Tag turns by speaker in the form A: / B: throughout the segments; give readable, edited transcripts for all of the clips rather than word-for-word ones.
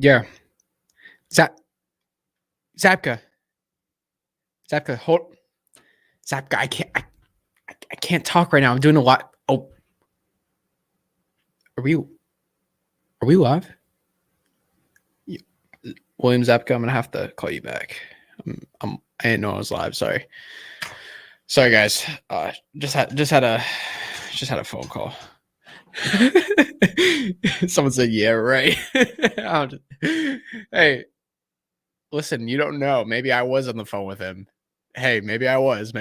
A: Yeah. Zapka. Zapka, hold. Zapka, I can't talk right now. I'm doing a lot. Oh, are we live? William Zapka, I'm gonna have to call you back. I didn't know I was live. Sorry, guys. Just had a phone call. Someone said, "Yeah, right." Hey, listen, you don't know. Maybe I was on the phone with him. Hey, maybe I was.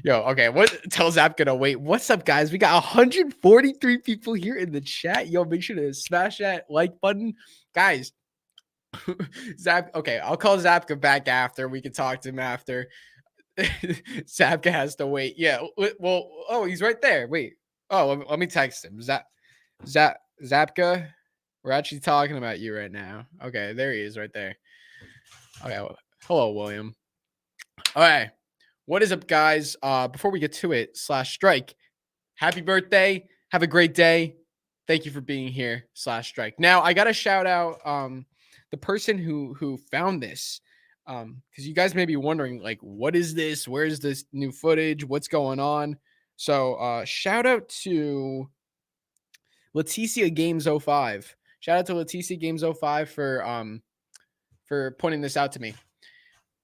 A: Yo, okay. What? Tell Zapka to wait. What's up, guys? We got 143 people here in the chat. Yo, make sure to smash that like button, guys. Zap. Okay, I'll call Zapka back after. We can talk to him after. Zapka has to wait. Yeah. Well. Oh, he's right there. Wait. Oh, let me text him. Zapka. We're actually talking about you right now. Okay, there he is, right there. Okay. Well, hello, William. All right. What is up, guys? Before we get to it, /strike. Happy birthday. Have a great day. Thank you for being here, /strike. Now, I gotta shout out the person who found this. Because you guys may be wondering, like, what is this? Where's this new footage? What's going on? So shout out to Leticia Games 05. Shout out to Leticia Games 05 for pointing this out to me.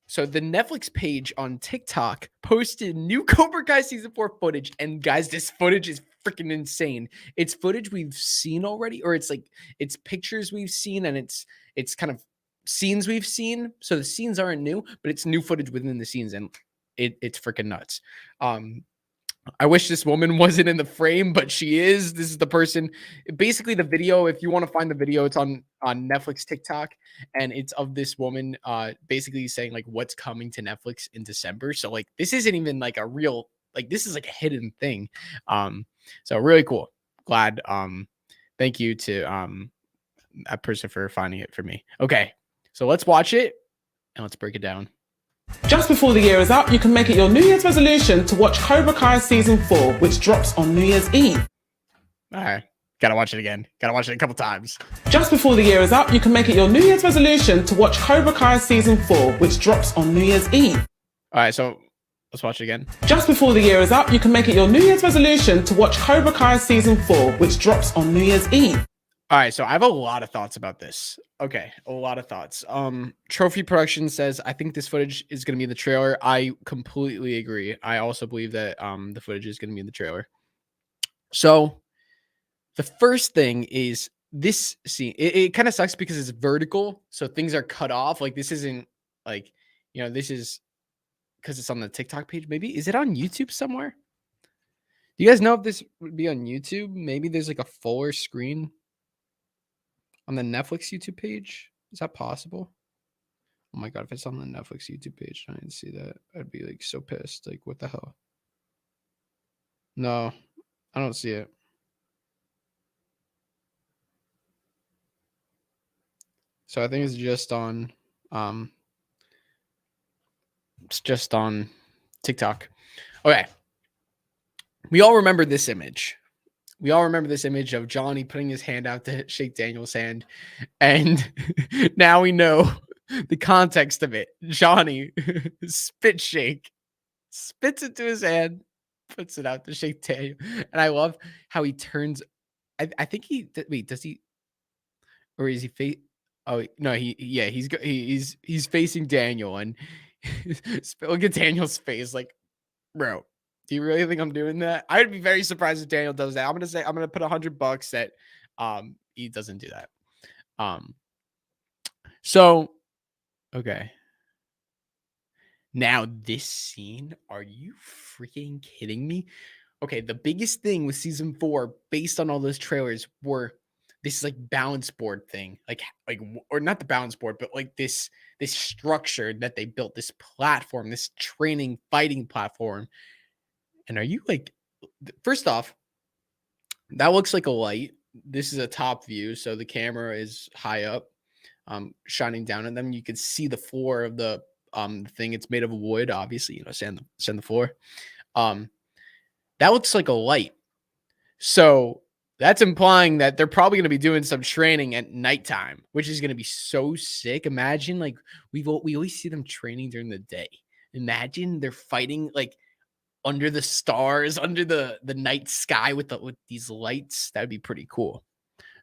A: So the Netflix page on TikTok posted new Cobra Kai season 4 footage, and guys, this footage is freaking insane. It's footage we've seen already, or it's pictures we've seen, and it's kind of scenes we've seen. So the scenes aren't new, but it's new footage within the scenes, and it's freaking nuts. I wish this woman wasn't in the frame, but she is. This is the person. Basically, the video, if you want to find the video, it's on Netflix TikTok, and it's of this woman basically saying like what's coming to Netflix in December. So like this isn't even like a real, like this is like a hidden thing. So really cool. Glad. Thank you to that person for finding it for me. Okay, so let's watch it and let's break it down.
B: Just before the year is up, you can make it your New Year's resolution to watch Cobra Kai Season 4, which drops on New Year's Eve.
A: All right. Gotta watch it again. Gotta watch it a couple times.
B: Just before the year is up, you can make it your New Year's resolution to watch Cobra Kai Season 4, which drops on New Year's Eve.
A: All right, so let's watch it again.
B: Just before the year is up, you can make it your New Year's resolution to watch Cobra Kai Season 4, which drops on New Year's Eve.
A: All right, so I have a lot of thoughts about this. Okay, a lot of thoughts. Trophy Production says, I think this footage is going to be in the trailer. I completely agree. I also believe that the footage is going to be in the trailer. So the first thing is this scene. It kind of sucks because it's vertical, so things are cut off. Like this isn't like, you know, this is because it's on the TikTok page. Maybe is it on YouTube somewhere? Do you guys know if this would be on YouTube? Maybe there's like a fuller screen on the Netflix YouTube page. Is that possible? Oh my god, if it's on the Netflix YouTube page, I didn't see that. I'd be like so pissed. Like, what the hell? No, I don't see it. So I think it's just on TikTok. Okay. We all remember this image. We all remember this image of Johnny putting his hand out to shake Daniel's hand. And now we know the context of it. Johnny spits into his hand, puts it out to shake Daniel. And I love how he turns. I think wait, does he, or is he face? Oh no, he's facing Daniel, and look at Daniel's face, like, bro. Do you really think I'm doing that? I'd be very surprised if Daniel does that. I'm gonna put $100 that he doesn't do that. So okay. Now this scene, are you freaking kidding me? Okay, the biggest thing with season 4, based on all those trailers, were this like balance board thing, like or not the balance board, but like this structure that they built, this platform, this training fighting platform. And are you like, first off, that looks like a light. This is a top view, so the camera is high up, shining down at them. You can see the floor of the thing. It's made of wood, obviously, you know, sand the floor. That looks like a light. So That's implying that they're probably going to be doing some training at nighttime, which is going to be so sick. Imagine, like, we always see them training during the day. Imagine they're fighting like under the stars, under the night sky with these lights. That'd be pretty cool.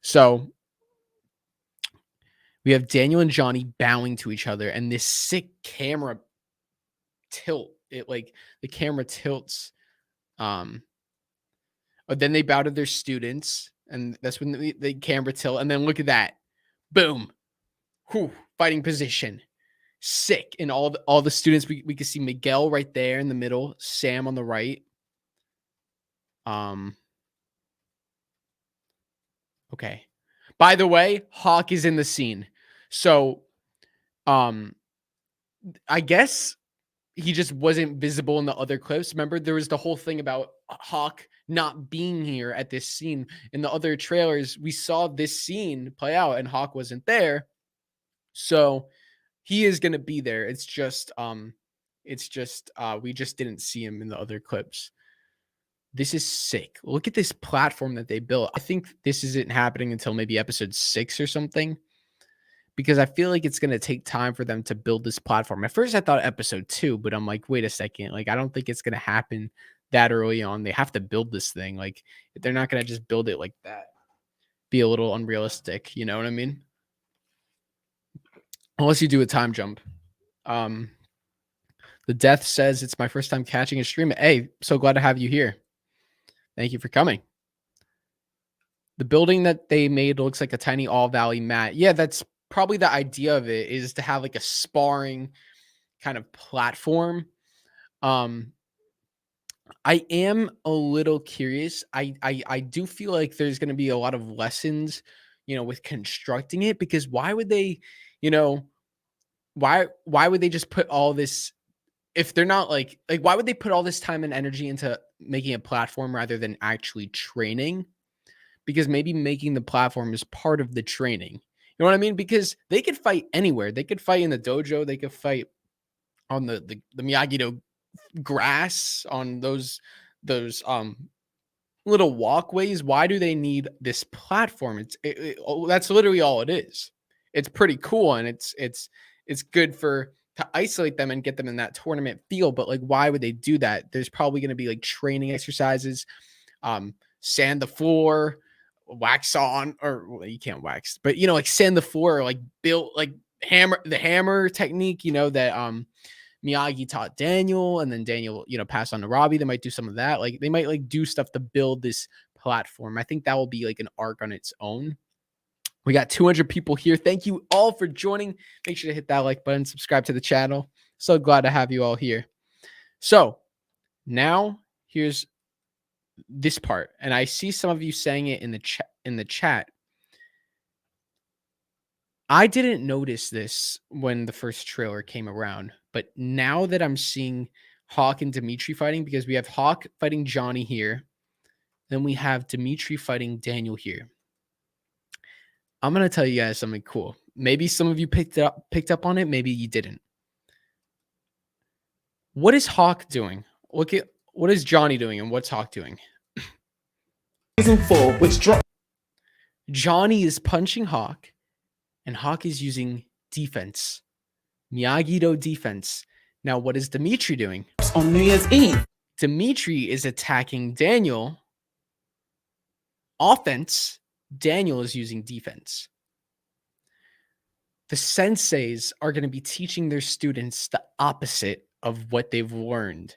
A: So we have Daniel and Johnny bowing to each other, and this sick camera tilt. It like the camera tilts. But then they bow to their students, and that's when the camera tilt. And then look at that, boom, whew, fighting position, sick. And all the students, we can see Miguel right there in the middle, Sam on the right. Okay. By the way, Hawk is in the scene, so I guess he just wasn't visible in the other clips. Remember, there was the whole thing about Hawk not being here at this scene. In the other trailers, we saw this scene play out and Hawk wasn't there. So he is going to be there. It's just we just didn't see him in the other clips. This is sick. Look at this platform that they built. I think this isn't happening until maybe episode 6 or something, because I feel like it's going to take time for them to build this platform. At first, I thought episode 2, but I'm like, wait a second. Like, I don't think it's going to happen that early on. They have to build this thing. Like, they're not going to just build it like that. Be a little unrealistic. You know what I mean? Unless you do a time jump. The Death says, it's my first time catching a stream. Hey, so glad to have you here. Thank you for coming. The building that they made looks like a tiny all-valley mat. Yeah, that's probably the idea of it, is to have like a sparring kind of platform. I am a little curious. I do feel like there's going to be a lot of lessons, with constructing it, because why would they, why would they just put all this, if they're not like why would they put all this time and energy into making a platform rather than actually training? Because maybe making the platform is part of the training. You know what I mean? Because they could fight anywhere. They could fight in the dojo. They could fight on the Miyagi-Do grass, on those little walkways. Why do they need this platform? That's literally all it is. It's pretty cool, and it's good to isolate them and get them in that tournament feel. But like, why would they do that? There's probably going to be like training exercises, sand the floor, wax on, or well, you can't wax, but like sand the floor, or like build like the hammer technique, that Miyagi taught Daniel, and then Daniel, passed on to Robby. They might do some of that. Like, they might like do stuff to build this platform. I think that will be like an arc on its own. We got 200 people here. Thank you all for joining. Make sure to hit that like button, subscribe to the channel. So glad to have you all here. So now here's this part, and I see some of you saying it in the chat. I didn't notice this when the first trailer came around, but now that I'm seeing Hawk and Dimitri fighting, because we have Hawk fighting Johnny here, then we have Dimitri fighting Daniel here. I'm going to tell you guys something cool. Maybe some of you picked up on it. Maybe you didn't. What is Hawk doing? Look at what is Johnny doing and what's Hawk doing?
B: Season 4, which dropped.
A: Johnny is punching Hawk, and Hawk is using defense. Miyagi-Do defense. Now, what is Dimitri doing?
B: On New Year's Eve.
A: Dimitri is attacking Daniel. Offense. Daniel is using defense. The senseis are going to be teaching their students the opposite of what they've learned.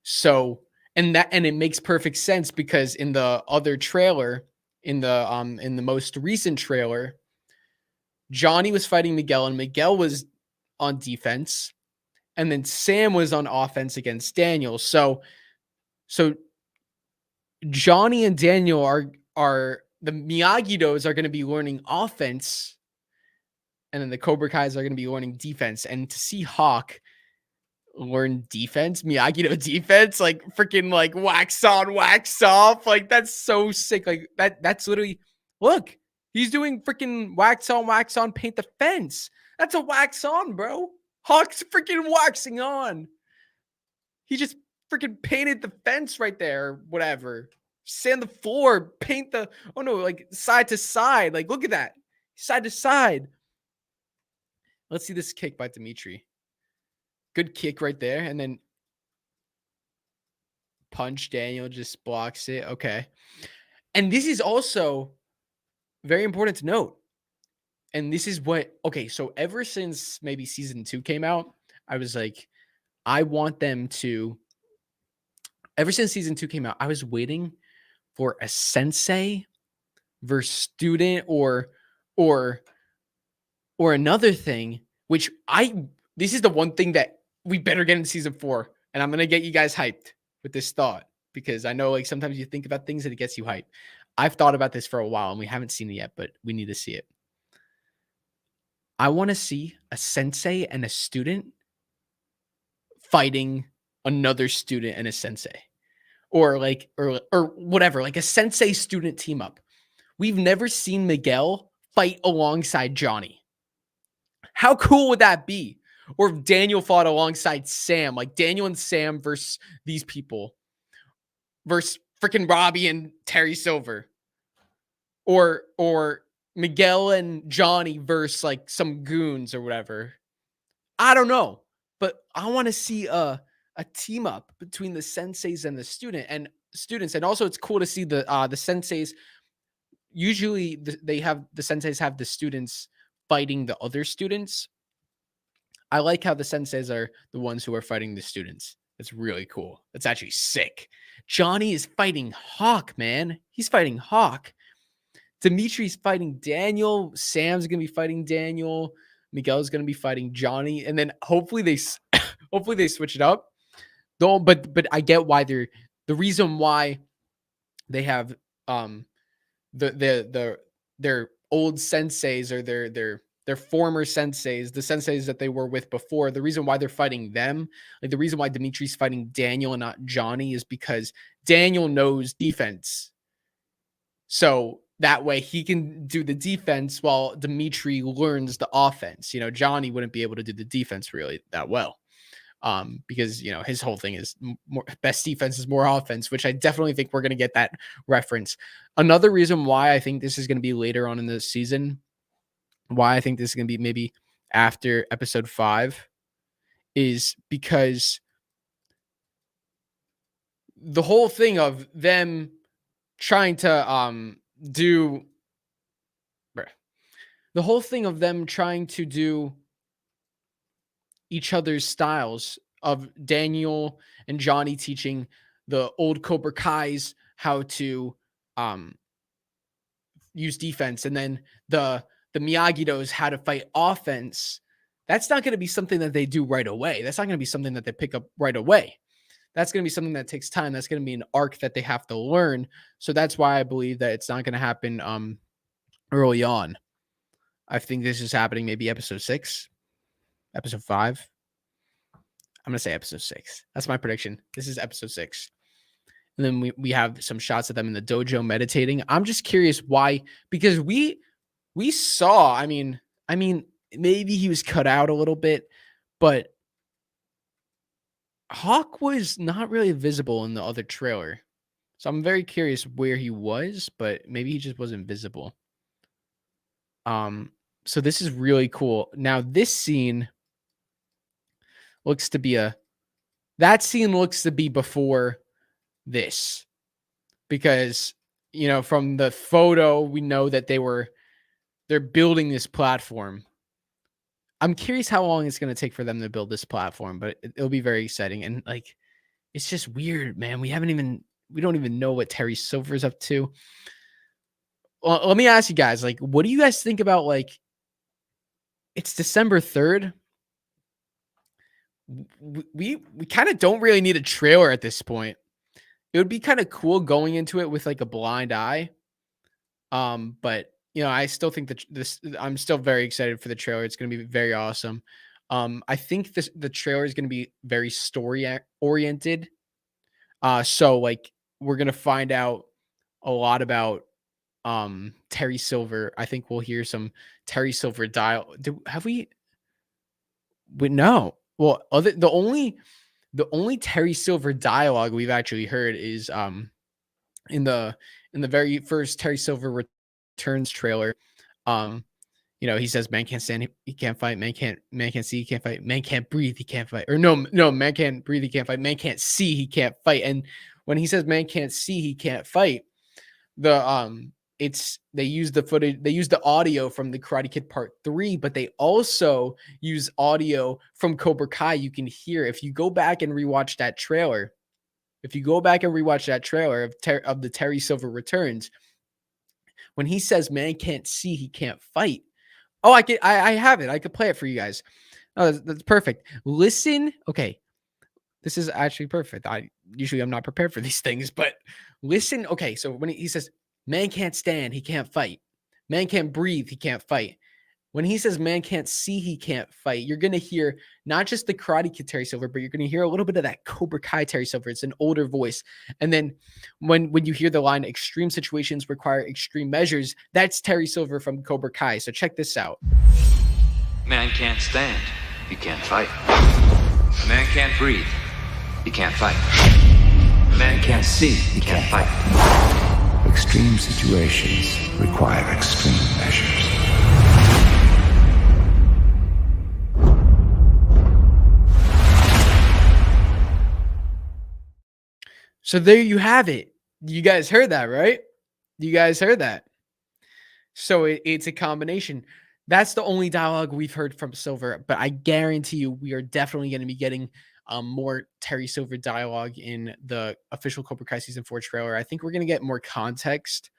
A: So, and it makes perfect sense, because in the other trailer, in the most recent trailer, Johnny was fighting Miguel, and Miguel was on defense, and then Sam was on offense against Daniel. So Johnny and Daniel are the Miyagi-Dos are going to be learning offense, and then the Cobra Kais are going to be learning defense. And to see Hawk learn defense, Miyagi-Do defense, like freaking like wax on, wax off, like that's so sick. Like that's literally, look, he's doing freaking wax on, paint the fence. That's a wax on, bro. Hawk's freaking waxing on. He just freaking painted the fence right there, whatever. sand the floor, paint the, oh no, like side to side. Like, look at that. Side to side. Let's see this kick by Dimitri. Good kick right there. And then punch. Daniel just blocks it. Okay. And this is also very important to note. And this is what, okay, so ever since maybe season 2 came out, I was like, I want them to, ever since season 2 came out, I was waiting for a sensei versus student or another thing, which this is the one thing that we better get in season 4. And I'm going to get you guys hyped with this thought, because I know like sometimes you think about things and it gets you hyped. I've thought about this for a while and we haven't seen it yet, but we need to see it. I want to see a sensei and a student fighting another student and a sensei, or whatever, like a sensei student team up. We've never seen Miguel fight alongside Johnny. How cool would that be? Or if Daniel fought alongside Sam, like Daniel and Sam versus these people, versus freaking Robby and Terry Silver, or Miguel and Johnny versus like some goons or whatever. I don't know, but I want to see a team up between the senseis and the students. And also it's cool to see the senseis. Usually the senseis have the students fighting the other students. I like how the senseis are the ones who are fighting the students. It's really cool. It's actually sick. Johnny is fighting Hawk, man. He's fighting Hawk. Dimitri's fighting Daniel. Sam's going to be fighting Daniel. Miguel's going to be fighting Johnny. And then hopefully they switch it up. Though, but I get why the reason why they have their old senseis, or their former senseis, the senseis that they were with before. The reason why they're fighting them, like the reason why Dimitri's fighting Daniel and not Johnny, is because Daniel knows defense. So that way he can do the defense while Dimitri learns the offense. You know, Johnny wouldn't be able to do the defense really that well. Because, you know, his whole thing is more best defense is more offense, which I definitely think we're going to get that reference. Another reason why I think this is going to be later on in the season, why I think this is going to be maybe after episode 5, is because the whole thing of them trying to do each other's styles, of Daniel and Johnny teaching the old Cobra Kais how to use defense, and then the Miyagi-Dos how to fight offense. That's not going to be something that they do right away. That's not going to be something that they pick up right away. That's going to be something that takes time. That's going to be an arc that they have to learn. So that's why I believe that it's not going to happen early on. I think this is happening maybe episode 6, episode 5. I'm going to say episode 6. That's my prediction. This is episode 6. And then we have some shots of them in the dojo meditating. I'm just curious why, because we saw, I mean, maybe he was cut out a little bit, but Hawk was not really visible in the other trailer. So I'm very curious where he was, but maybe he just wasn't visible. So this is really cool. Now this scene looks to be before this, because, you know, from the photo, we know that they're building this platform. I'm curious how long it's going to take for them to build this platform, but it'll be very exciting. And like, it's just weird, man. We don't even know what Terry Silver's up to. Well, let me ask you guys, like, what do you guys think about, like, it's December 3rd. We kind of don't really need a trailer at this point. It would be kind of cool going into it with like a blind eye. But you know, I still think that I'm still very excited for the trailer. It's going to be very awesome. I think the trailer is going to be very story oriented. So like we're going to find out a lot about Terry Silver. I think we'll hear some Terry Silver dialogue. No. Well, the only Terry Silver dialogue we've actually heard is in the very first Terry Silver Returns trailer. He says man can't stand, he can't fight, man can't see, he can't fight, man can't breathe, he can't fight. Or no, man can't breathe, he can't fight, man can't see, he can't fight. And when he says man can't see, he can't fight, they use the footage, they use the audio from the Karate Kid Part 3, but they also use audio from Cobra Kai. You can hear, if you go back and rewatch that trailer, of the Terry Silver Returns, when he says man can't see, he can't fight. Oh, I have it. I could play it for you guys. Oh, that's perfect. Listen. Okay. This is actually perfect. I'm not prepared for these things, but listen. Okay. So when he says man can't stand, he can't fight. Man can't breathe, he can't fight. When he says man can't see, he can't fight, you're going to hear not just the Karate Kid Terry Silver, but you're going to hear a little bit of that Cobra Kai Terry Silver. It's an older voice. And then when you hear the line, extreme situations require extreme measures, that's Terry Silver from Cobra Kai. So check this out.
C: Man can't stand, you can't fight. Man can't breathe, you can't fight. Man can't see, you can't fight.
D: Extreme situations require extreme measures.
A: So there you have it. You guys heard that, right? You guys heard that. So it's a combination. That's the only dialogue we've heard from Silver, but I guarantee you we are definitely going to be getting more Terry Silver dialogue in the official Cobra Kai Season 4 trailer. I think we're going to get more context.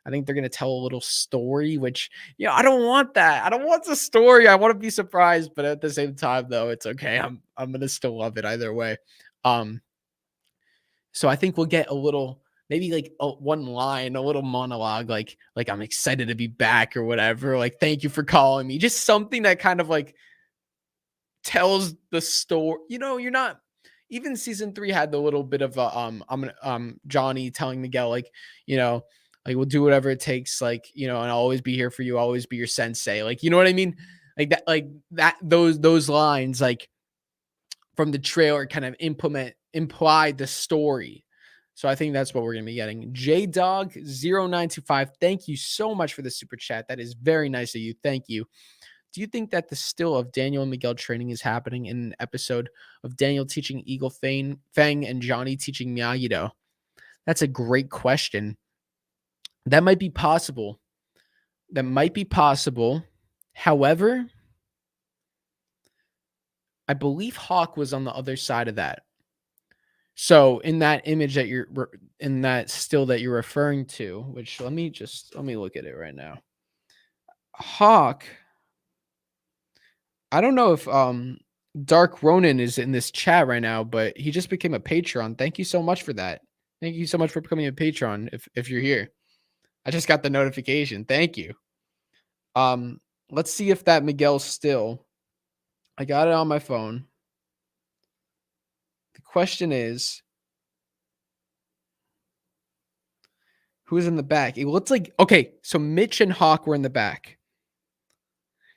A: I think they're going to tell a little story, which, I don't want that. I don't want the story. I want to be surprised, but at the same time, though, it's okay. I'm going to still love it either way. So I think we'll get a little, maybe like one line, a little monologue, like I'm excited to be back or whatever. Like, thank you for calling me. Just something that kind of like tells the story. You're not, even season 3 had the little bit of Johnny telling Miguel, like, like we'll do whatever it takes, like, and I'll always be here for you, I'll always be your sensei. Like, you know what I mean? Like that, those lines, like from the trailer kind of implied the story. So I think that's what we're going to be getting. JDog0925, thank you so much for the super chat. That is very nice of you. Thank you. Do you think that the still of Daniel and Miguel training is happening in an episode of Daniel teaching Eagle Fang and Johnny teaching Miyagi-Do? That's a great question. That might be possible. However, I believe Hawk was on the other side of that. So in that image that in that still that you're referring to, which let me look at it right now. Hawk, I don't know if Dark Ronin is in this chat right now, but he just became a Patreon. Thank you so much for that. Thank you so much for becoming a Patreon if you're here. I just got the notification. Thank you. Let's see if that Miguel still. I got it on my phone. The question is, who's in the back? It looks like, okay, so Mitch and Hawk were in the back.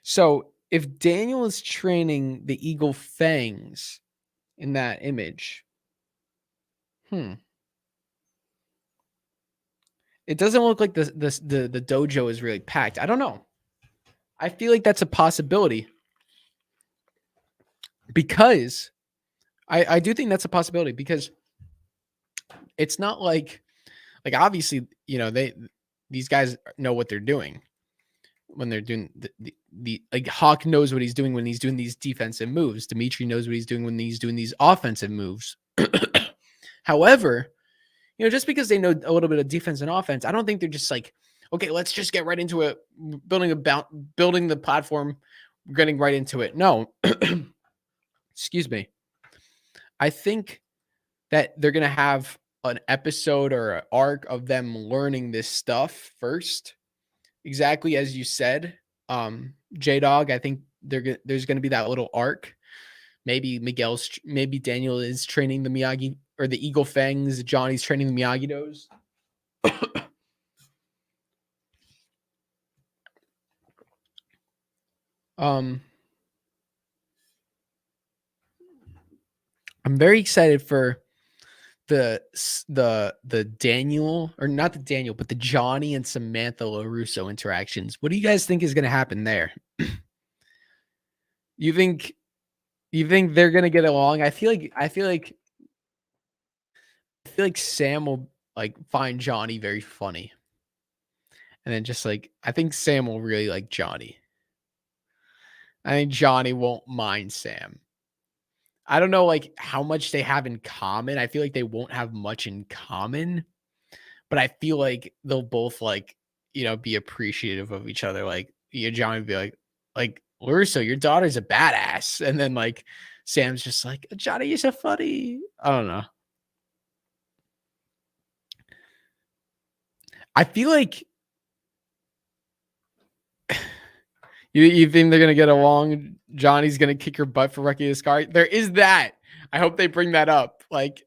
A: So if Daniel is training the Eagle Fangs in that image, it doesn't look like the dojo is really packed. I don't know. I feel like that's a possibility. Because I do think that's a possibility, because it's not like obviously, these guys know what they're doing when they're doing the like Hawk knows what he's doing when he's doing these defensive moves. Dimitri knows what he's doing when he's doing these offensive moves. However, just because they know a little bit of defense and offense, I don't think they're just like, okay, let's just get right into it, building the platform, getting right into it. No. Excuse me. I think that they're going to have an episode or an arc of them learning this stuff first. Exactly as you said, J-Dog, I think there's going to be that little arc. Maybe Daniel is training the Miyagi or the Eagle Fangs. Johnny's training the Miyagi-Dos. I'm very excited for the Daniel, or not the Daniel, but the Johnny and Samantha LaRusso interactions. What do you guys think is going to happen there? You think they're going to get along? I feel like Sam will like find Johnny very funny. And then just like, I think Sam will really like Johnny. I think Johnny won't mind Sam. I don't know like how much they have in common. I feel like they won't have much in common, but I feel like they'll both like, you know, be appreciative of each other. Like, you know, Johnny would be like, LaRusso, your daughter's a badass. And then like Sam's just like, Johnny, you're so funny. I don't know. I feel like you think they're gonna get along. Johnny's gonna kick your butt for wrecking his car. There is that. I hope they bring that up. Like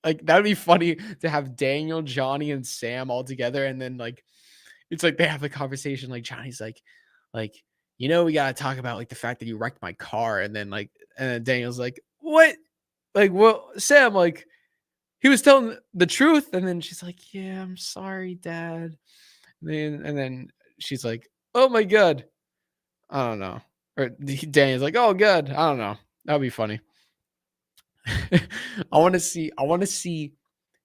A: that would be funny to have Daniel, Johnny, and Sam all together, and then like it's like they have the conversation. Like Johnny's like, you know, we gotta talk about like the fact that you wrecked my car, and then Daniel's like, what? Like, well, Sam, like, he was telling the truth, and then she's like, yeah, I'm sorry, Dad. And then she's like, oh my God. I don't know. Or Daniel's like, oh, good. I don't know. That would be funny. I want to see,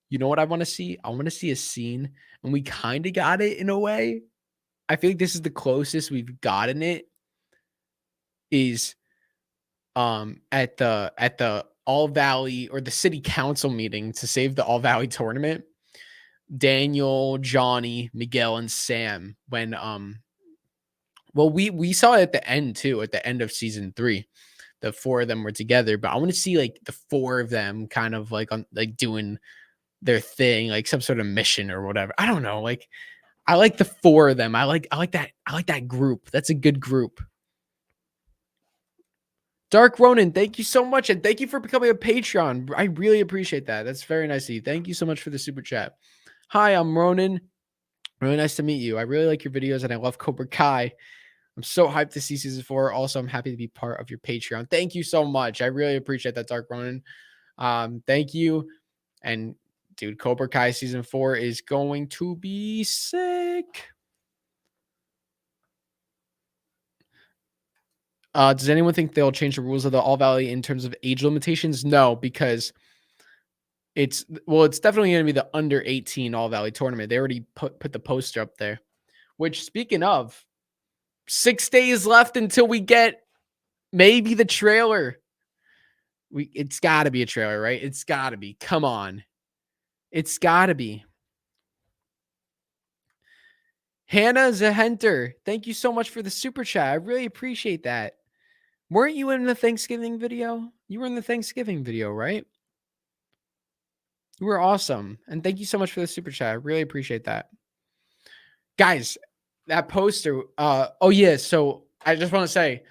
A: you know what I want to see? I want to see a scene, and we kind of got it in a way. I feel like this is the closest we've gotten it, is at the All Valley, or the city council meeting to save the All Valley tournament. Daniel, Johnny, Miguel, and Sam, when well, we saw it at the end too, at the end of season 3. The 4 of them were together, but I want to see like the 4 of them kind of like on like doing their thing, like some sort of mission or whatever. I don't know. Like, I like the 4 of them. I like that group. That's a good group. Dark Ronin, thank you so much, and thank you for becoming a Patreon. I really appreciate that. That's very nice of you. Thank you so much for the super chat. Hi, I'm Ronin. Really nice to meet you. I really like your videos, and I love Cobra Kai. I'm so hyped to see season 4. Also, I'm happy to be part of your Patreon. Thank you so much. I really appreciate that, Dark Ronin. Thank you. And dude, Cobra Kai season 4 is going to be sick. Does anyone think they'll change the rules of the All Valley in terms of age limitations? No, because it's definitely going to be the under 18 All Valley tournament. They already put the poster up there. Which, speaking of, 6 days left until we get maybe the trailer. It's got to be a trailer, right? It's got to be. Come on. It's got to be. Hannah Zahenter, thank you so much for the super chat. I really appreciate that. Weren't you in the Thanksgiving video? You were in the Thanksgiving video, right? You were awesome. And thank you so much for the super chat. I really appreciate that. Guys, that poster, oh yeah, so I just want to say,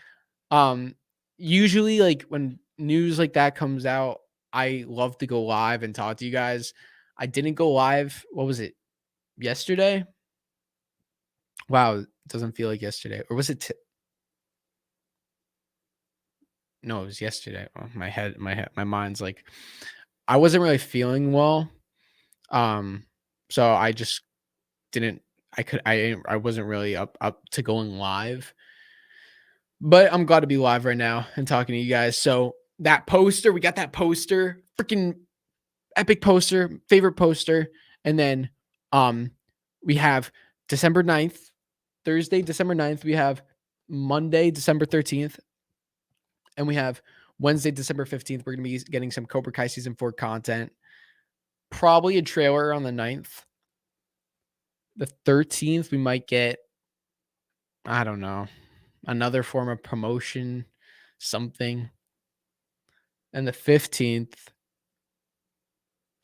A: usually like when news like that comes out, I love to go live and talk to you guys. I didn't go live. What was it? Yesterday? Wow, it doesn't feel like yesterday. Or was it no, it was yesterday. Oh, my mind's like, I wasn't really feeling well. So I just didn't, I wasn't really up to going live. But I'm glad to be live right now and talking to you guys. So that poster, we got that poster, freaking epic poster, favorite poster. And then we have December 9th, Thursday, December 9th. We have Monday, December 13th. And we have Wednesday, December 15th. We're going to be getting some Cobra Kai Season 4 content. Probably a trailer on the 9th. The 13th, we might get, I don't know, another form of promotion, something. And the 15th,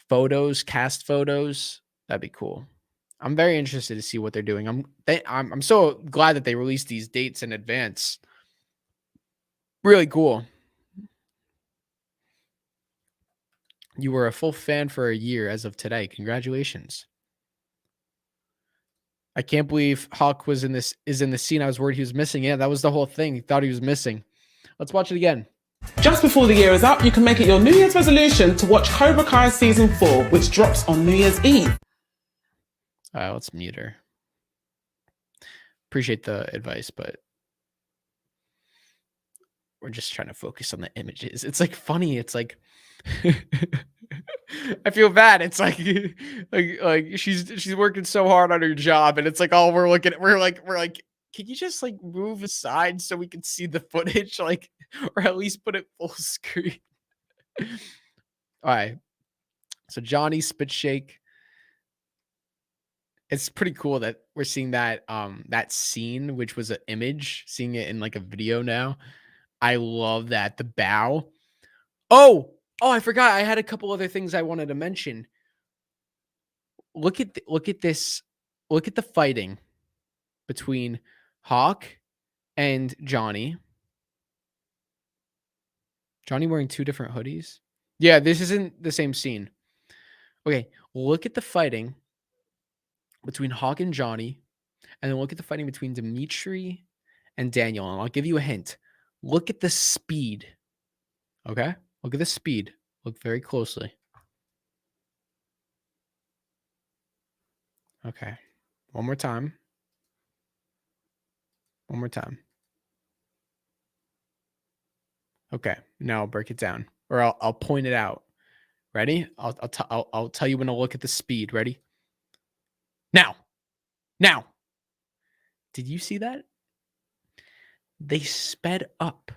A: photos, cast photos. That'd be cool. I'm very interested to see what they're doing. I'm so glad that they released these dates in advance. Really cool. You were a full fan for a year as of today. Congratulations. I can't believe Hawk is in the scene. I was worried he was missing. Yeah, that was the whole thing. He thought he was missing. Let's watch it again.
B: Just before the year is up, you can make it your New Year's resolution to watch Cobra Kai Season 4, which drops on New Year's Eve.
A: All right, let's mute her. Appreciate the advice, but we're just trying to focus on the images. It's like funny. It's like I feel bad. It's like she's working so hard on her job, and it's like all we're looking at. We're like, can you just like move aside so we can see the footage, like, or at least put it full screen? All right. So Johnny spit shake. It's pretty cool that we're seeing that that scene, which was an image, seeing it in like a video now. I love that. The bow. Oh, I forgot. I had a couple other things I wanted to mention. Look at this. Look at the fighting between Hawk and Johnny. Johnny wearing two different hoodies. Yeah, this isn't the same scene. Okay, look at the fighting between Hawk and Johnny, and then look at the fighting between Dimitri and Daniel. And I'll give you a hint. Look at the speed. Okay? Look at the speed. Look very closely. Okay. One more time. One more time. Okay. Now I'll break it down, or I'll point it out. Ready? I'll tell you when to look at the speed. Ready? Now. Did you see that? They sped up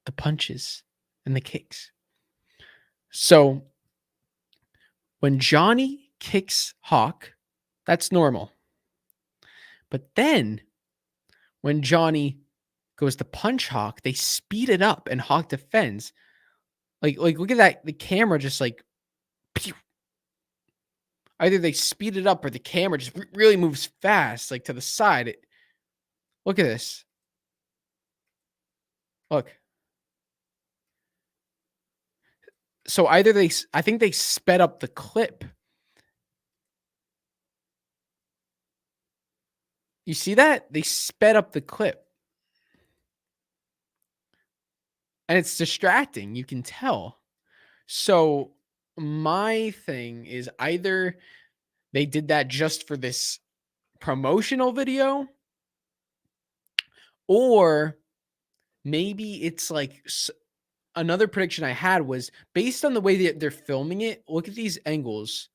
A: the punches and the kicks. So when Johnny kicks Hawk, that's normal. But then when Johnny goes to punch Hawk, they speed it up and Hawk defends. Like look at that. The camera just like pew. Either they speed it up or the camera just really moves fast, like to the side. Look at this. Look. So either I think they sped up the clip. You see that? They sped up the clip. And it's distracting. You can tell. So my thing is either they did that just for this promotional video, or maybe it's like another prediction I had was based on the way that they're filming it. Look at these angles.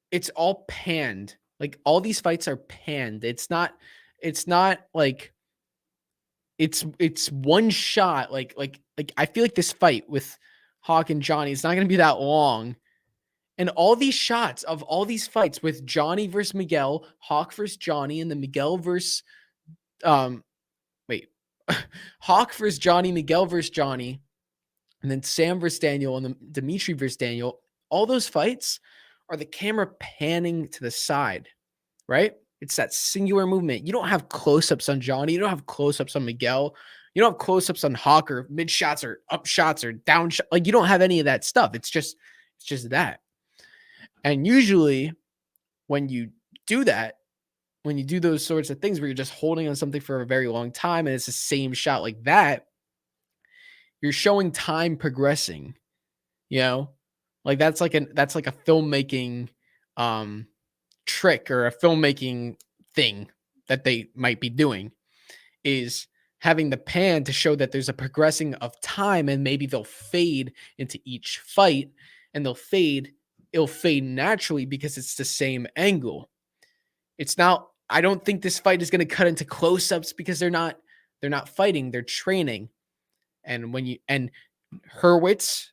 A: It's all panned. Like all these fights are panned. It's not like it's one shot. Like I feel like this fight with Hawk and Johnny, it's not going to be that long. And all these shots of all these fights with Johnny versus Miguel, Hawk versus Johnny, and then Miguel versus Hawk versus Johnny, Miguel versus Johnny, and then Sam versus Daniel, and then Dimitri versus Daniel. All those fights are the camera panning to the side, right? It's that singular movement. You don't have close-ups on Johnny. You don't have close-ups on Miguel. You don't have close-ups on Hawk or mid shots or up shots or down shots. Like you don't have any of that stuff. It's just that. And usually when you do that, when you do those sorts of things where you're just holding on something for a very long time and it's the same shot like that, you're showing time progressing, you know? Like that's like a filmmaking trick or a filmmaking thing that they might be doing, is having the pan to show that there's a progressing of time, and maybe they'll fade into each fight and it'll fade naturally because it's the same angle. It's not, I don't think this fight is going to cut into close-ups because they're not fighting, they're training. And Hurwitz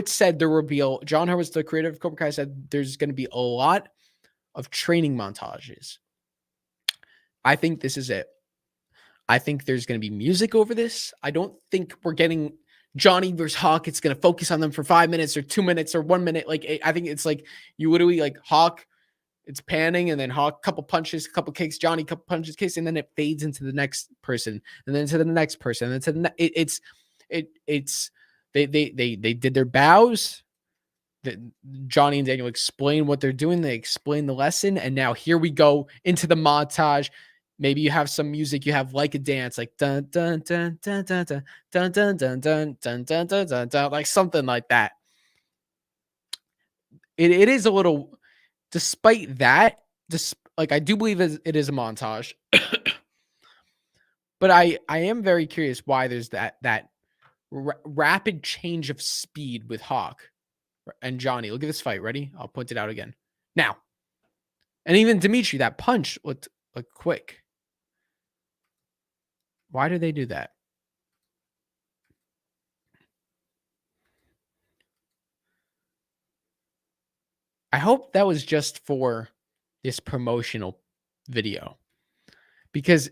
A: said there will be John Hurwitz, the creator of Cobra Kai, said there's going to be a lot of training montages. I think this is it. I think there's going to be music over this. I don't think we're getting Johnny versus Hawk. It's going to focus on them for 5 minutes or 2 minutes or 1 minute. Like, I think it's like you literally like Hawk, it's panning, and then Hawk, couple punches, couple kicks, Johnny, couple punches, kicks, and then it fades into the next person, and then to the next person, and then to the they did their bows. Johnny and Daniel explain what they're doing. They explain the lesson, and now here we go into the montage. Maybe you have some music, you have like a dance, like dun dun dun dun dun dun dun dun dun dun dun dun dun dun dun, like something like that. It is a little, despite that, like I do believe it is a montage. But I am very curious why there's that rapid change of speed with Hawk and Johnny. Look at this fight. Ready? I'll point it out again. Now. And even Dimitri, that punch looked quick. Why do they do that? I hope that was just for this promotional video, because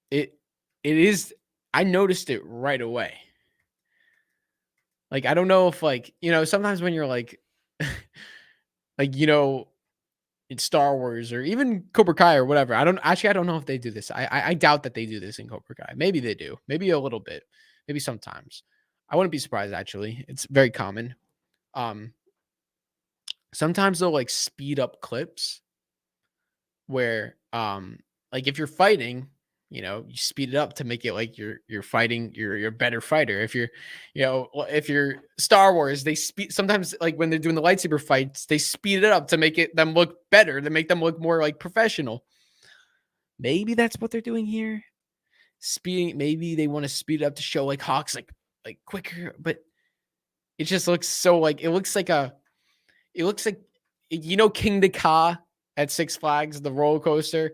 A: it is, I noticed it right away. Like, I don't know if, like, you know, sometimes when you're like, like, you know, in Star Wars or even Cobra Kai or whatever, I don't know if they do this. I doubt that they do this in Cobra Kai. Maybe they do. Maybe a little bit. Maybe sometimes. I wouldn't be surprised, actually. It's very common. Sometimes they'll like speed up clips where like if you're fighting, you know, you speed it up to make it like you're fighting, you're a better fighter. If you're, you know, if you're Star Wars, they speed, sometimes like when they're doing the lightsaber fights, they speed it up to make them look better, to make them look more like professional. Maybe that's what they're doing here. Speeding, maybe they want to speed it up to show like Hawk's like quicker, but it just looks so like, it looks like, you know, King the Ka at Six Flags, the roller coaster,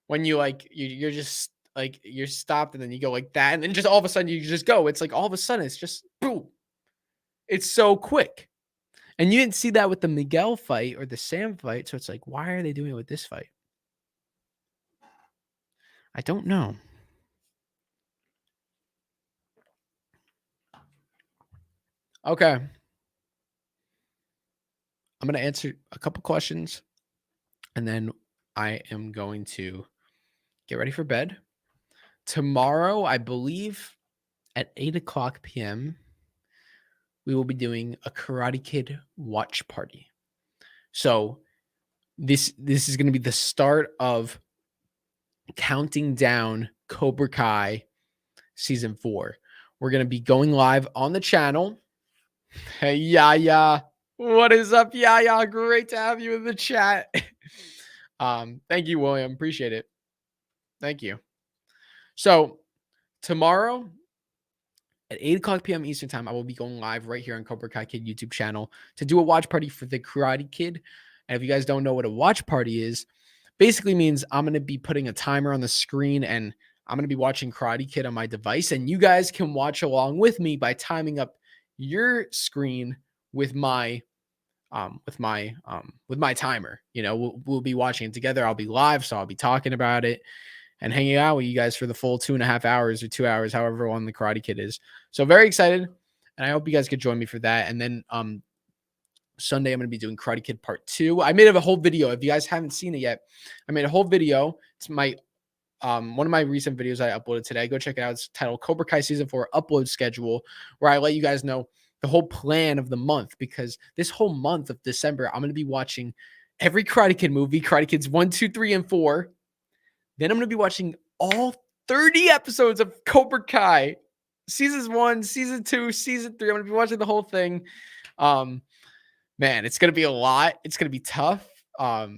A: when you like, you're just like, you're stopped and then you go like that. And then just all of a sudden you just go, it's like all of a sudden it's just boom. It's so quick. And you didn't see that with the Miguel fight or the Sam fight. So it's like, why are they doing it with this fight? I don't know. Okay. I'm going to answer a couple questions and then I am going to get ready for bed. Tomorrow, I believe at 8:00 p.m., we will be doing a Karate Kid watch party. So this is going to be the start of counting down Cobra Kai season 4. We're going to be going live on the channel. Hey, Yaya. What is up, Yaya? Great to have you in the chat. Thank you, William. Appreciate it. Thank you. So tomorrow at 8:00 p.m. Eastern time, I will be going live right here on Cobra Kai Kid YouTube channel to do a watch party for the Karate Kid. And if you guys don't know what a watch party is, basically means I'm going to be putting a timer on the screen and I'm going to be watching Karate Kid on my device. And you guys can watch along with me by timing up your screen with my timer. You know, we'll be watching it together. I'll be live, so I'll be talking about it and hanging out with you guys for the full 2.5 hours or 2 hours, however long the Karate Kid is. So very excited. And I hope you guys could join me for that. And then Sunday, I'm going to be doing Karate Kid Part 2. I made a whole video. If you guys haven't seen it yet, I made a whole video. It's my one of my recent videos I uploaded today. Go check it out. It's titled Cobra Kai Season 4 Upload Schedule, where I let you guys know the whole plan of the month, because this whole month of December, I'm going to be watching every Karate Kid movie, Karate Kids 1, 2, 3, and 4. Then I'm going to be watching all 30 episodes of Cobra Kai, seasons 1, season 2, season 3. I'm going to be watching the whole thing. Man, it's going to be a lot. It's going to be tough. Not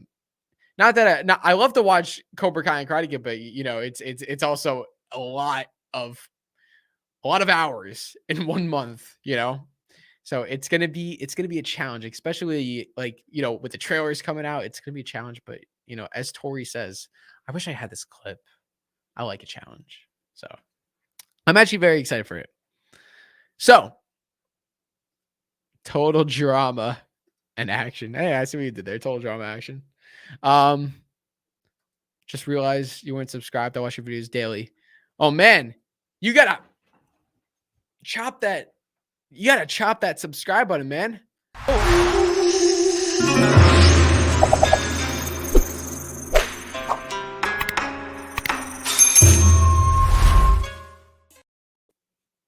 A: that I love to watch Cobra Kai and Karate Kid, but you know, it's also a lot of hours in 1 month, you know? So it's going to be a challenge, especially like, you know, with the trailers coming out, it's going to be a challenge, but you know, as Tori says, I wish I had this clip. I like a challenge. So I'm actually very excited for it. So total drama and action. Hey, I see what you did there. Total drama action. Just realized you weren't subscribed. I watch your videos daily. Oh man, you gotta chop that. You gotta chop that subscribe button, man.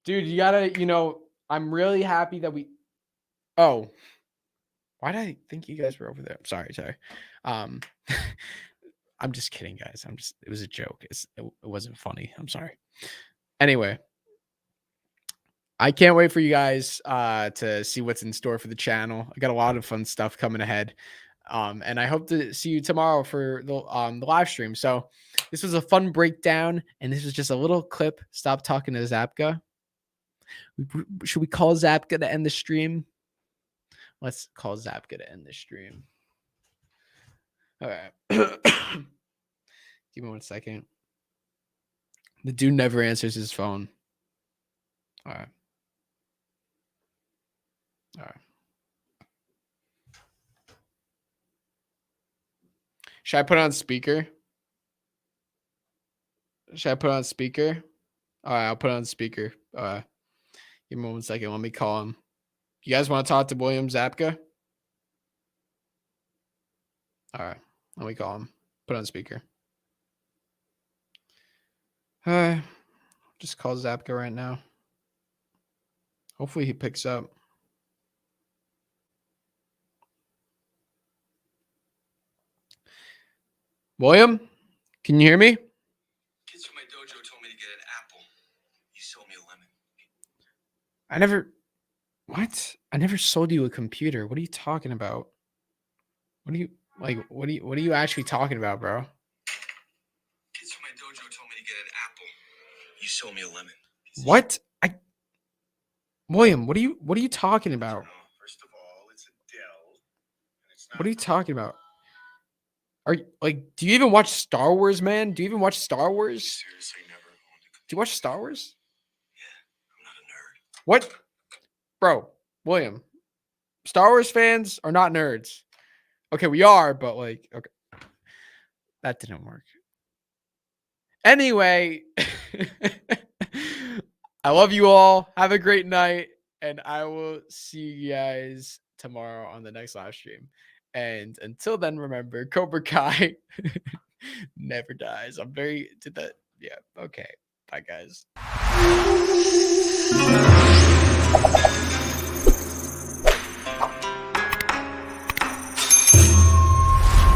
A: Dude, you gotta, you know, I'm really happy that we. Oh, why did I think you guys were over there? Sorry. I'm I'm just kidding, guys. It was a joke. It wasn't funny. I'm sorry. Anyway, I can't wait for you guys to see what's in store for the channel. I got a lot of fun stuff coming ahead. And I hope to see you tomorrow for the live stream. So this was a fun breakdown, and this was just a little clip. Stop talking to Zapka. Should we call Zapka to end the stream? Let's call Zapka to end the stream. All right. Give me 1 second. The dude never answers his phone. All right. All right. Should I put on speaker? Should I put on speaker? All right, I'll put on speaker. Give me 1 second. Let me call him. You guys want to talk to William Zapka? All right, let me call him. Put on speaker. Just call Zapka right now. Hopefully he picks up. William, can you hear me?
E: Kids from my dojo told me to get an apple. You sold me a lemon.
A: What? I never sold you a computer. What are you talking about? What are you actually talking about, bro?
E: Kids from my dojo told me to get an apple. You sold me a lemon.
A: What? William, what are you talking about?
E: First of all, it's a Dell. And it's not
A: What are you talking about? Are you do you even watch Star Wars, man? Do you even watch Star Wars?
E: Seriously, never owned a computer.
A: Do you watch Star Wars?
E: Yeah, I'm not a nerd.
A: What? Bro, William, Star Wars fans are not nerds. Okay, we are, but okay. That didn't work. Anyway, I love you all. Have a great night, and I will see you guys tomorrow on the next live stream. And until then, remember, Cobra Kai never dies. I'm very to that. Yeah. Okay. Bye, guys.